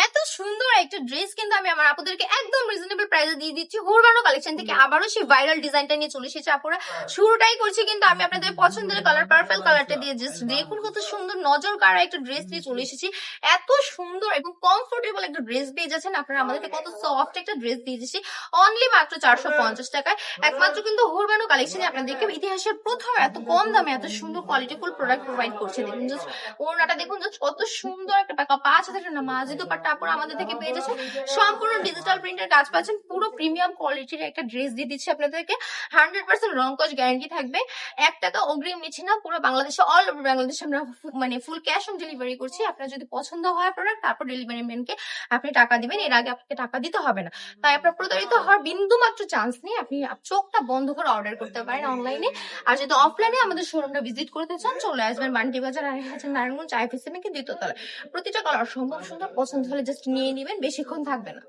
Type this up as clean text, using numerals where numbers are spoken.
এত সুন্দর একটা ড্রেস কিন্তু আমি আমার আপুদেরকে একদম রিজনেবল প্রাইসে দিয়ে দিচ্ছি হুরবানো কালেকশন থেকে। আবারও সেই ভাইরাল ডিজাইনটা নিয়ে চলে এসেছে আপুরা। শুরুটাই করছি কিন্তু আমি আপনাদের পছন্দের কালার পার্পল কালারটা দিয়ে। জাস্ট দেখুন কত সুন্দর নজর কাড়া একটা ড্রেস নিয়ে চলে এসেছি। এত সুন্দর এবং কমফোর্টেবল একটা ড্রেস পেয়ে যাচ্ছেন আপনারা আমাদেরকে। কত সফট একটা ড্রেস দিয়ে দিচ্ছি অনলি মাত্র 450 টাকায়। একমাত্র কিন্তু হুরবানো কালেকশনে আপনাদেরকে ইতিহাসের প্রথম এত কম দামে এত সুন্দর কোয়ালিটিফুল প্রোডাক্ট প্রোভাইড করছে। দেখুন জাস্ট ওড়নাটা দেখুন জাস্ট কত সুন্দর একটা টাকা 5,000 টাকা নামাজি দোপাট্টা আপুরা আমাদের থেকে পেয়ে যাচ্ছে। সম্পূর্ণ ডিজিটাল প্রিন্টের কাজ পাচ্ছেন। পুরো প্রিমিয়াম কোয়ালিটির একটা ড্রেস দিয়ে দিচ্ছি আপনাদেরকে। 100% রং কস গ্যারান্টি থাকবে। 1 টাকা অগ্রিম নিচ্ছি না। পুরো বাংলাদেশে অল ওভার বাংলাদেশে আমরা মানে ফুল ক্যাশ অন ডেলিভারি করছি। আপনার যদি পছন্দ হয় প্রোডাক্ট তারপর ডেলিভারি ম্যানকে আপনি টাকা দিবেন, এর আগে আপনাকে টাকা দিতে হবে না। তাই আপনার প্রতারিত হওয়ার বিন্দু মাত্র চান্স নেই। আপনি চোখটা বন্ধ করে অর্ডার করতে পারেন অনলাইনে। আর যদি অফলাইনে আমাদের শোরুমটা ভিজিট করতে চান চলে আসবেন মান্টি বাজার আর নারায়ণগঞ্জ আইফিসি নাকি দ্বিতীয় তলায়। প্রতিটা কালার সম্ভব সুন্দর, পছন্দ হলে জাস্ট নিয়ে নিবেন, বেশিক্ষণ থাকবে না।